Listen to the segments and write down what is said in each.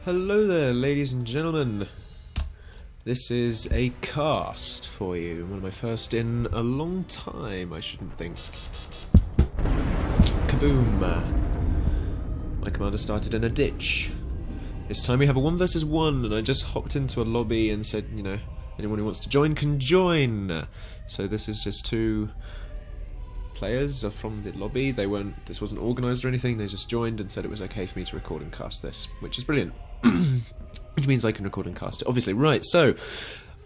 Hello there, ladies and gentlemen. This is a cast for you. One of my first in a long time, I shouldn't think. Kaboom! My commander started in a ditch. This time we have a 1 versus 1, and I just hopped into a lobby and said, you know, anyone who wants to join can join. So this is just two players from the lobby. This wasn't organised or anything, they just joined and said it was okay for me to record and cast this, which is brilliant. Which means I can record and cast it, obviously. Right, so,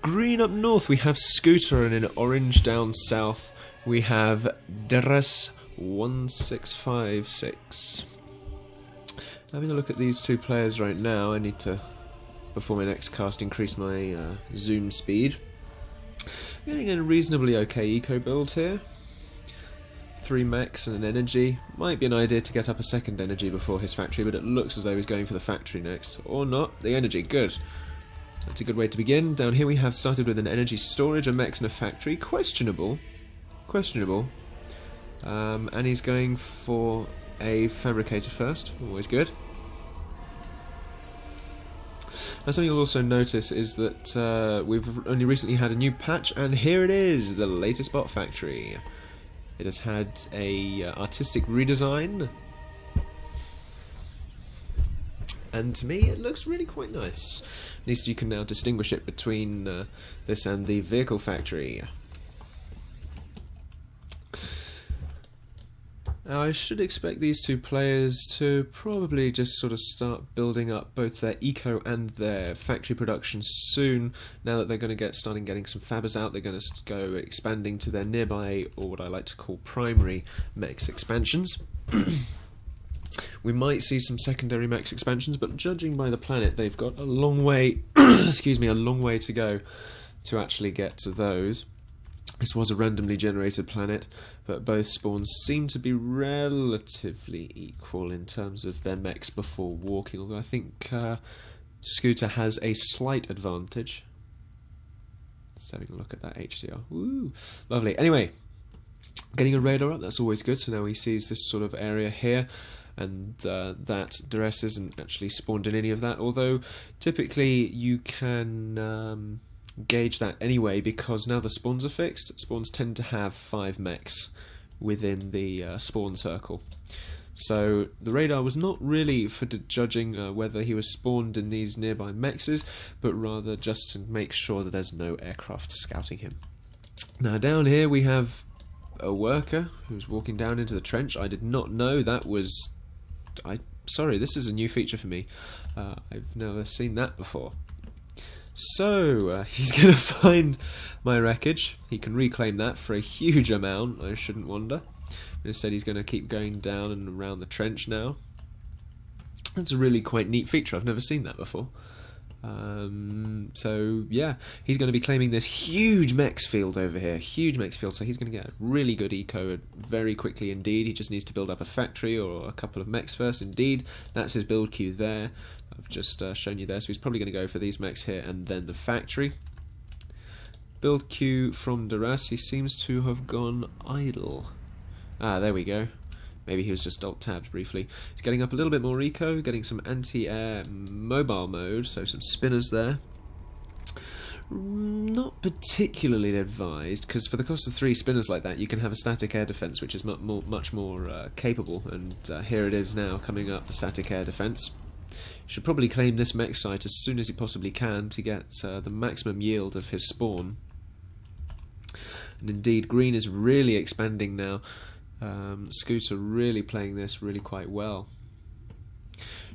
green up north we have Scooter, and in orange down south we have Derase1656. Having a look at these two players right now, I need to, before my next cast, increase my zoom speed. I'm getting a reasonably okay eco build here. 3 mechs and an energy. Might be an idea to get up a second energy before his factory, but it looks as though he's going for the factory next. Or not. The energy. Good. That's a good way to begin. Down here we have started with an energy storage, a mechs and a factory. Questionable. Questionable. And he's going for a fabricator first. Always good. And something you'll also notice is that we've only recently had a new patch, and here it is, the latest bot factory. It has had a artistic redesign, and to me it looks really quite nice. At least you can now distinguish it between this and the vehicle factory. Now I should expect these two players to probably just sort of start building up both their eco and their factory production soon. Now that they're going to starting getting some fabbers out, they're going to go expanding to their nearby, or what I like to call primary mechs expansions. We might see some secondary mechs expansions, but judging by the planet, they've got a long way excuse me, a long way to go to actually get to those. This was a randomly generated planet, but both spawns seem to be relatively equal in terms of their mechs before walking, although I think Scooter has a slight advantage. Just having a look at that HDR. Woo! Lovely. Anyway, getting a radar up, that's always good, so now he sees this sort of area here, and that Duress isn't actually spawned in any of that, although typically you can gauge that anyway, because now the spawns are fixed. Spawns tend to have 5 mechs within the spawn circle, so the radar was not really for judging whether he was spawned in these nearby mechs, but rather just to make sure that there's no aircraft scouting him. Now down here we have a worker who's walking down into the trench. I did not know that was... sorry, this is a new feature for me. I've never seen that before. So, he's going to find my wreckage. He can reclaim that for a huge amount, I shouldn't wonder. But instead he's going to keep going down and around the trench now. That's a really quite neat feature, I've never seen that before. So, yeah, he's going to be claiming this huge mechs field over here. Huge mechs field, so he's going to get a really good eco very quickly indeed. He just needs to build up a factory or a couple of mechs first. Indeed, that's his build queue there. I've just shown you there, so he's probably going to go for these mechs here and then the factory. Build queue from Duras, he seems to have gone idle. Ah, there we go. Maybe he was just alt-tabbed briefly. He's getting up a little bit more eco, getting some anti-air mobile mode, so some spinners there. Not particularly advised, because for the cost of 3 spinners like that, you can have a static air defense, which is much more capable, and here it is now coming up, the static air defense. Should probably claim this mech site as soon as he possibly can to get the maximum yield of his spawn. And indeed, green is really expanding now. Scooter really playing this really quite well.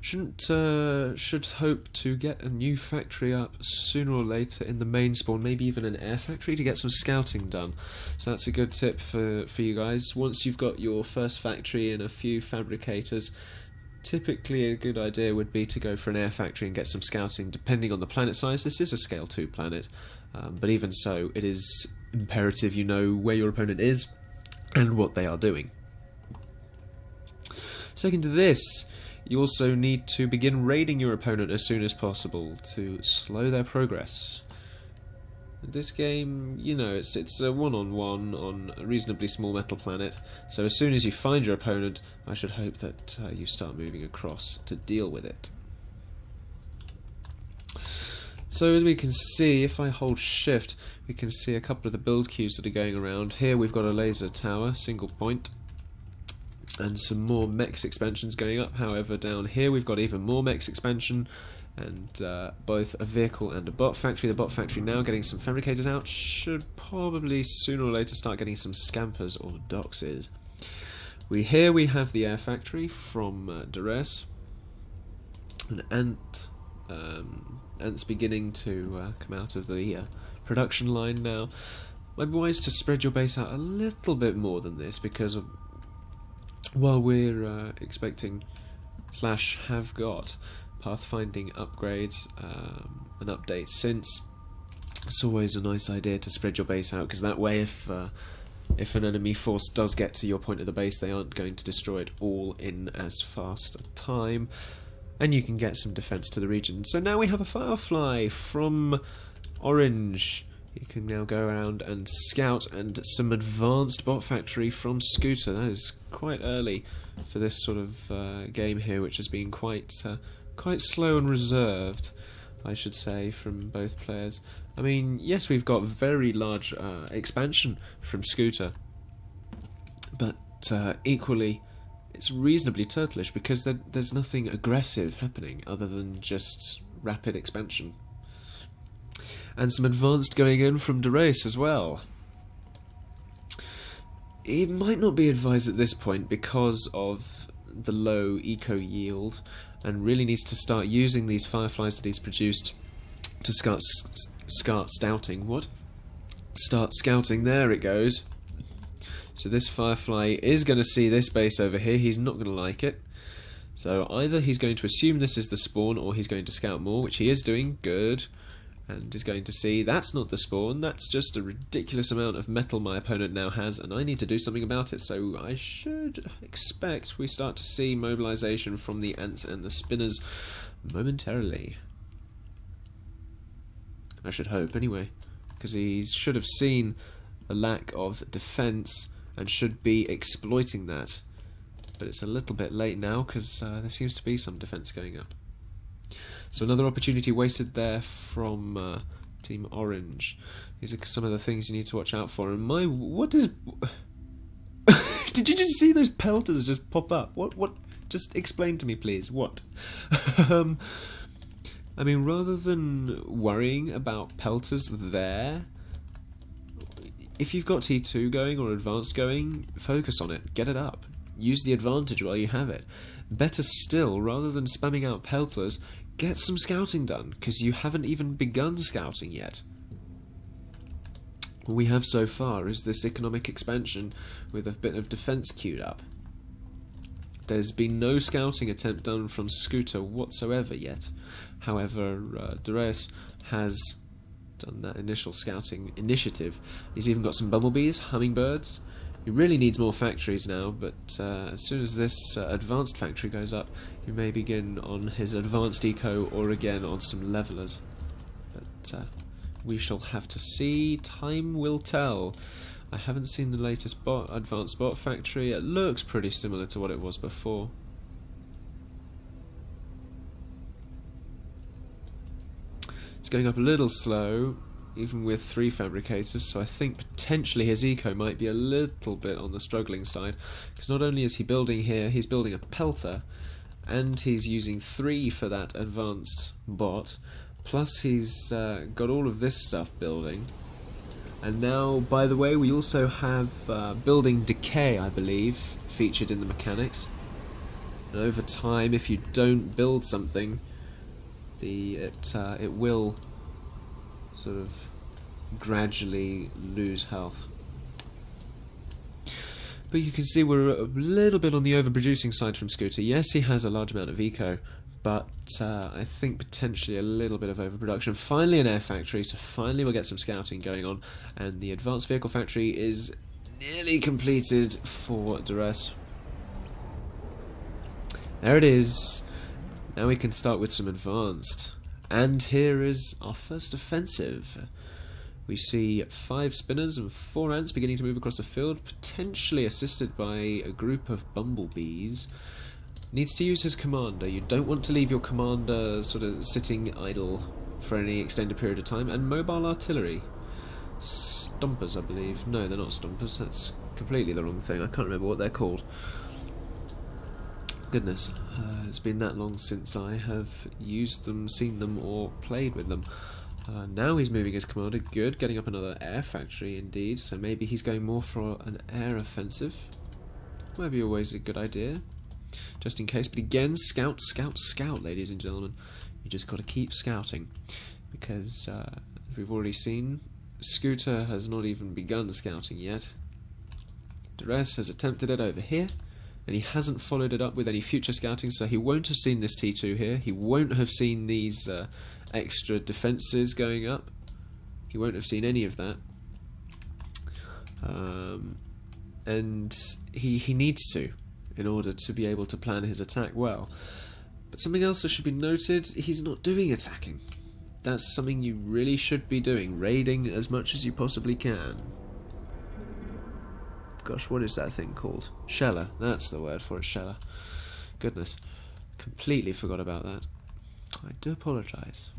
Should hope to get a new factory up sooner or later in the main spawn, maybe even an air factory to get some scouting done. So that's a good tip for you guys. Once you've got your first factory and a few fabricators, typically a good idea would be to go for an air factory and get some scouting, depending on the planet size. This is a scale 2 planet, but even so, it is imperative you know where your opponent is and what they are doing. Second to this, you also need to begin raiding your opponent as soon as possible to slow their progress. This game, you know, it's a one-on-one on a reasonably small metal planet, so as soon as you find your opponent, I should hope that you start moving across to deal with it. So as we can see, if I hold shift, we can see a couple of the build queues that are going around. Here we've got a laser tower, single point, and some more mechs expansions going up. However, down here we've got even more mechs expansion, and both a vehicle and a bot factory. The bot factory now getting some fabricators out, should probably sooner or later start getting some scampers or doxes. Here we have the air factory from Derase. An ants beginning to come out of the production line now. Might be wise to spread your base out a little bit more than this, because of, while we're expecting / have got pathfinding upgrades and updates since, it's always a nice idea to spread your base out, because that way if an enemy force does get to your point of the base, they aren't going to destroy it all in as fast a time, and you can get some defense to the region. So now we have a Firefly from Orange. You can now go around and scout, and some advanced bot factory from Scooter. That is quite early for this sort of game here, which has been quite slow and reserved, I should say, from both players. I mean, yes, we've got very large expansion from Scooter, but equally it's reasonably turtleish, because there's nothing aggressive happening other than just rapid expansion. And some advanced going in from Derase as well. It might not be advised at this point because of the low eco yield, and really needs to start using these fireflies that he's produced to start scouting. What? Start scouting, there it goes. So this firefly is going to see this base over here, he's not going to like it. So either he's going to assume this is the spawn, or he's going to scout more, which he is doing, good. And is going to see, that's not the spawn, that's just a ridiculous amount of metal my opponent now has, and I need to do something about it. So I should expect we start to see mobilization from the ants and the spinners momentarily. I should hope, anyway, because he should have seen a lack of defense and should be exploiting that. But it's a little bit late now, because there seems to be some defense going up. So another opportunity wasted there from Team Orange. These are some of the things you need to watch out for. And what is... Did you just see those pelters just pop up? What? Just explain to me, please. What? I mean, rather than worrying about pelters there, if you've got T2 going or advanced going, focus on it. Get it up. Use the advantage while you have it. Better still, rather than spamming out pelters, get some scouting done, because you haven't even begun scouting yet. All we have so far is this economic expansion with a bit of defense queued up. There's been no scouting attempt done from Scooter whatsoever yet. However, Derase has done that initial scouting initiative. He's even got some bumblebees, hummingbirds. He really needs more factories now, but as soon as this advanced factory goes up, he may begin on his advanced eco, or again on some levelers. But we shall have to see. Time will tell. I haven't seen the latest advanced bot factory. It looks pretty similar to what it was before. It's going up a little slow, even with 3 fabricators, so I think potentially his eco might be a little bit on the struggling side, because not only is he building here, he's building a pelter, and he's using 3 for that advanced bot, plus he's got all of this stuff building. And now, by the way, we also have building decay, I believe, featured in the mechanics. And over time, if you don't build something, it will sort of gradually lose health. But you can see we're a little bit on the overproducing side from Scooter. Yes, he has a large amount of eco, but I think potentially a little bit of overproduction. Finally an air factory, so finally we'll get some scouting going on, and the advanced vehicle factory is nearly completed for Derase. There it is. Now we can start with some advanced. And here is our first offensive. We see 5 spinners and 4 ants beginning to move across the field, potentially assisted by a group of bumblebees. Needs to use his commander. You don't want to leave your commander sort of sitting idle for any extended period of time, and mobile artillery. Stompers, I believe. No, they're not stompers. That's completely the wrong thing. I can't remember what they're called. Goodness, it's been that long since I have used them, seen them, or played with them. Now he's moving his commander. Good, getting up another air factory indeed. So maybe he's going more for an air offensive. Might be always a good idea, just in case. But again, scout, scout, scout, ladies and gentlemen. You just got to keep scouting, because as we've already seen, Scooter has not even begun scouting yet. Derase has attempted it over here, and he hasn't followed it up with any future scouting, so he won't have seen this T2 here. He won't have seen these extra defences going up. He won't have seen any of that. And he needs to, in order to be able to plan his attack well. But something else that should be noted, he's not doing attacking. That's something you really should be doing, raiding as much as you possibly can. Gosh, what is that thing called? Sheller, that's the word for it, sheller. Goodness, completely forgot about that. I do apologise.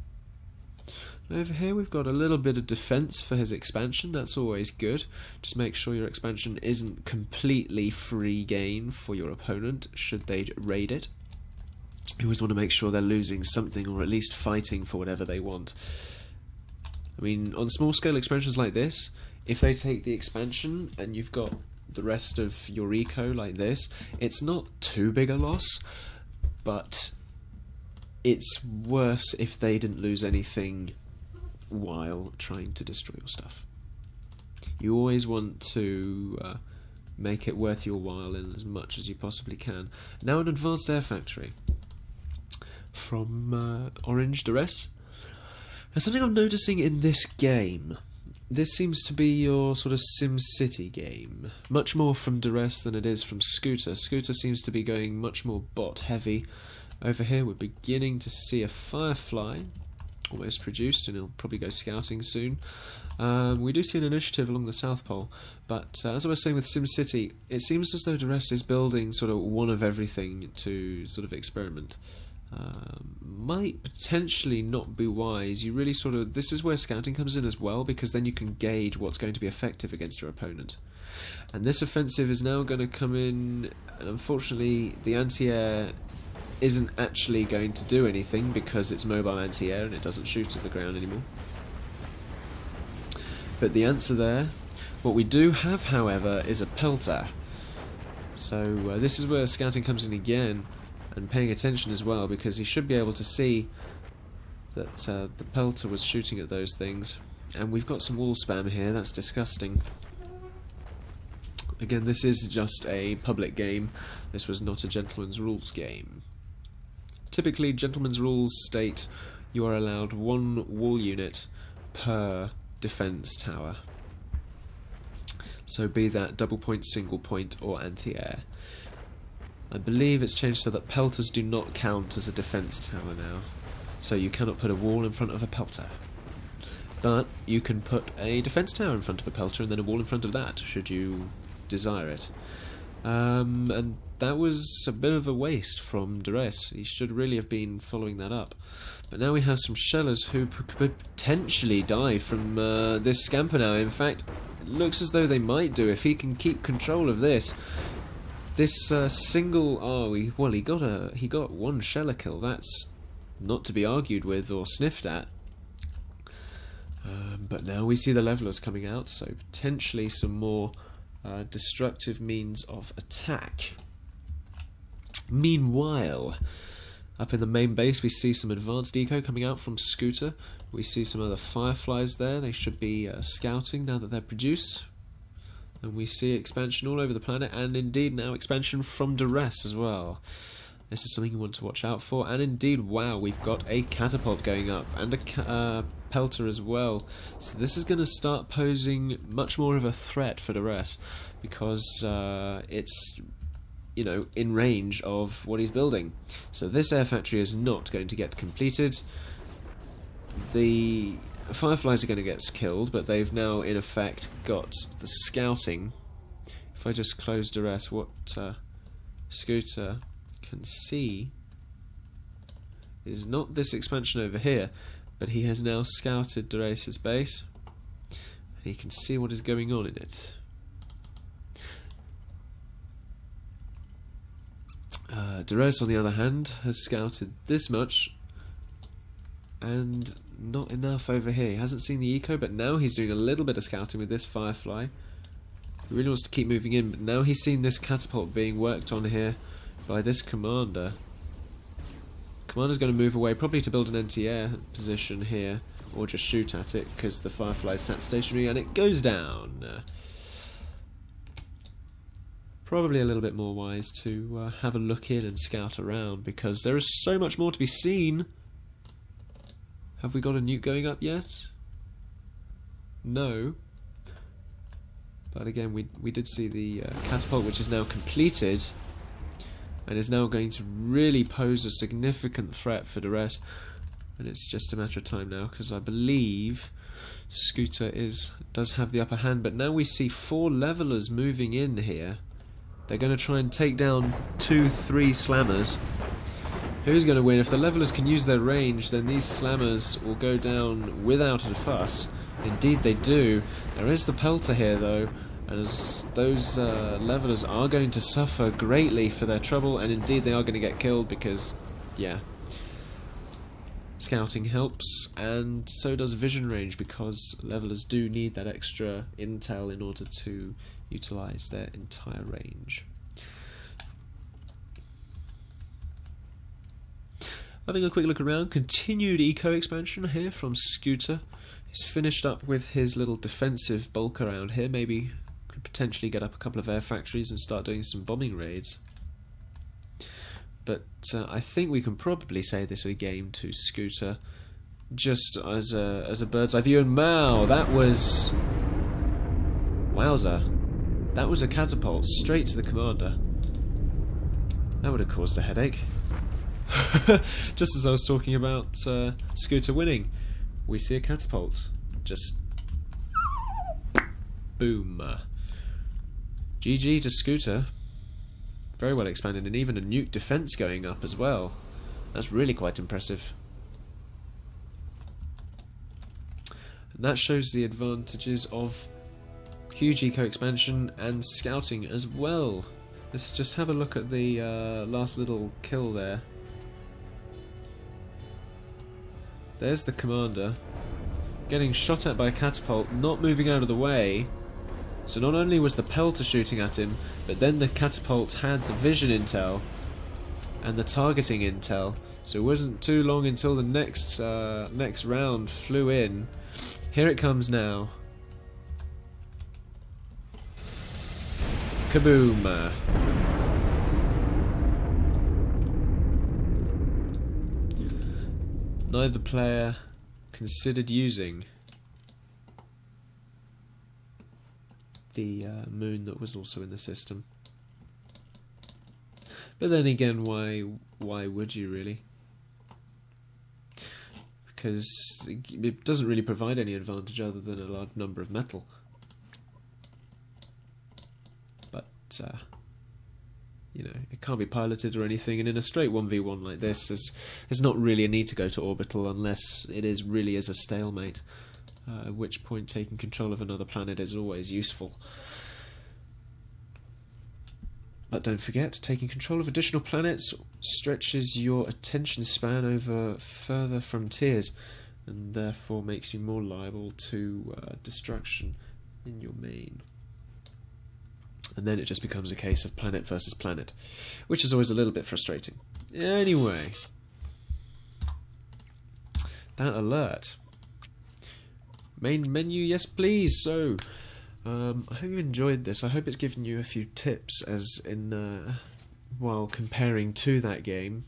Over here we've got a little bit of defence for his expansion. That's always good. Just make sure your expansion isn't completely free gain for your opponent should they raid it. You always want to make sure they're losing something, or at least fighting for whatever they want. I mean, on small scale expansions like this, if they take the expansion and you've got the rest of your eco like this, it's not too big a loss, but it's worse if they didn't lose anything while trying to destroy your stuff. You always want to make it worth your while in as much as you possibly can. Now an advanced air factory from Orange Derase. Now something I'm noticing in this game, this seems to be your sort of SimCity game, much more from Derase than it is from Scooter. Scooter seems to be going much more bot heavy. Over here we're beginning to see a Firefly almost produced, and he'll probably go scouting soon. We do see an initiative along the South Pole, but as I was saying with SimCity, it seems as though Derase is building sort of one of everything to sort of experiment. Might potentially not be wise. You really sort of, this is where scouting comes in as well, because then you can gauge what's going to be effective against your opponent. And this offensive is now going to come in, and unfortunately the anti-air isn't actually going to do anything because it's mobile anti-air and it doesn't shoot at the ground anymore. But the answer there, what we do have however is a pelter. So this is where scouting comes in again, and paying attention as well, because he should be able to see that the pelter was shooting at those things. And we've got some wall spam here, that's disgusting. Again, this is just a public game, this was not a gentleman's rules game. Typically, gentleman's rules state you are allowed one wall unit per defence tower. So be that double point, single point, or anti-air. I believe it's changed so that pelters do not count as a defence tower now. So you cannot put a wall in front of a pelter. But you can put a defence tower in front of a pelter and then a wall in front of that, should you desire it. And that was a bit of a waste from Derase. He should really have been following that up. But now we have some shellers who could potentially die from this scamper now. In fact, it looks as though they might do if he can keep control of this. This single, he got one sheller kill. That's not to be argued with or sniffed at. But now we see the levelers coming out, so potentially some more destructive means of attack. Meanwhile, up in the main base we see some advanced eco coming out from Scooter. We see some other Fireflies there. They should be scouting now that they're produced. And we see expansion all over the planet, and indeed now expansion from Derase as well. This is something you want to watch out for. And indeed, wow, we've got a catapult going up and a pelter as well. So this is going to start posing much more of a threat for Derase, because it's, you know, in range of what he's building. So this air factory is not going to get completed. The Fireflies are going to get killed, but they've now in effect got the scouting. If I just close Derase, what Scooter can see is not this expansion over here, but he has now scouted Darase's base, and he can see what is going on in it. Darase, on the other hand, has scouted this much, and not enough over here. He hasn't seen the eco, but now he's doing a little bit of scouting with this Firefly. He really wants to keep moving in, but now he's seen this catapult being worked on here by this commander. Commander's going to move away, probably to build an anti-air position here, or just shoot at it, because the Firefly's sat stationary, and it goes down. Probably a little bit more wise to have a look in and scout around, because there is so much more to be seen. Have we got a nuke going up yet? No. But again, we did see the catapult, which is now completed, and is now going to really pose a significant threat for Darase. And it's just a matter of time now, because I believe Scooter does have the upper hand. But now we see 4 levelers moving in here. They're going to try and take down 2-3 slammers. Who's going to win? If the levelers can use their range, then these slammers will go down without a fuss. Indeed they do. There is the pelter here though, and as those levelers are going to suffer greatly for their trouble, and indeed they are going to get killed because, yeah, scouting helps, and so does vision range, because levelers do need that extra intel in order to utilize their entire range. Having a quick look around, continued eco expansion here from Scooter. He's finished up with his little defensive bulk around here. Maybe could potentially get up a couple of air factories and start doing some bombing raids. But I think we can probably say this is a game to Scooter, just as a bird's eye view. And Mao, that was, wowza, that was a catapult straight to the commander. That would have caused a headache. Just as I was talking about Scooter winning, we see a catapult. Just boom. GG to Scooter. Very well expanded, and even a nuke defense going up as well. That's really quite impressive. And that shows the advantages of huge eco expansion and scouting as well. Let's just have a look at the last little kill there. There's the commander getting shot at by a catapult, not moving out of the way. So not only was the pelter shooting at him, but then the catapult had the vision intel and the targeting intel. So it wasn't too long until the next round flew in. Here it comes now. Kaboom! Neither player considered using the moon that was also in the system. But then again, why would you really? Because it doesn't really provide any advantage other than a large number of metal. But you know, it can't be piloted or anything, and in a straight 1v1 like this, there's not really a need to go to orbital unless it is really as a stalemate, at which point taking control of another planet is always useful. But don't forget, taking control of additional planets stretches your attention span over further frontiers, and therefore makes you more liable to destruction in your main. And then it just becomes a case of planet versus planet, which is always a little bit frustrating. Anyway, that alert. Main menu, yes please. So, I hope you enjoyed this. I hope it's given you a few tips as in while comparing to that game.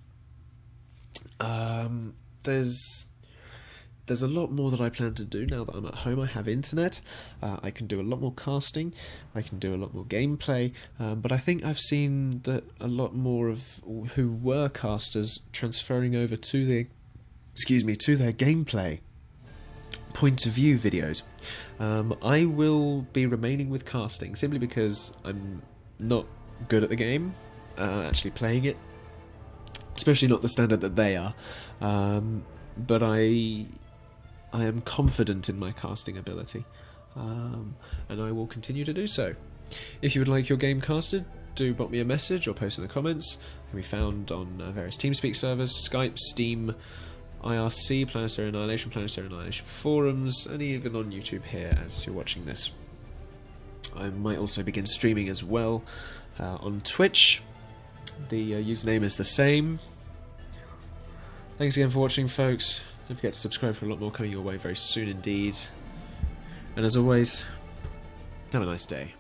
There's a lot more that I plan to do now that I'm at home. I have internet. I can do a lot more casting. I can do a lot more gameplay. But I think I've seen that a lot more of who were casters transferring over to their gameplay point of view videos. I will be remaining with casting simply because I'm not good at the game, actually playing it, especially not the standard that they are. But I I am confident in my casting ability, and I will continue to do so. If you would like your game casted, do pop me a message or post in the comments. It can be found on various TeamSpeak servers, Skype, Steam, IRC, Planetary Annihilation forums, and even on YouTube here as you're watching this. I might also begin streaming as well on Twitch. The username is the same. Thanks again for watching, folks. Don't forget to subscribe for a lot more coming your way very soon indeed. And as always, have a nice day.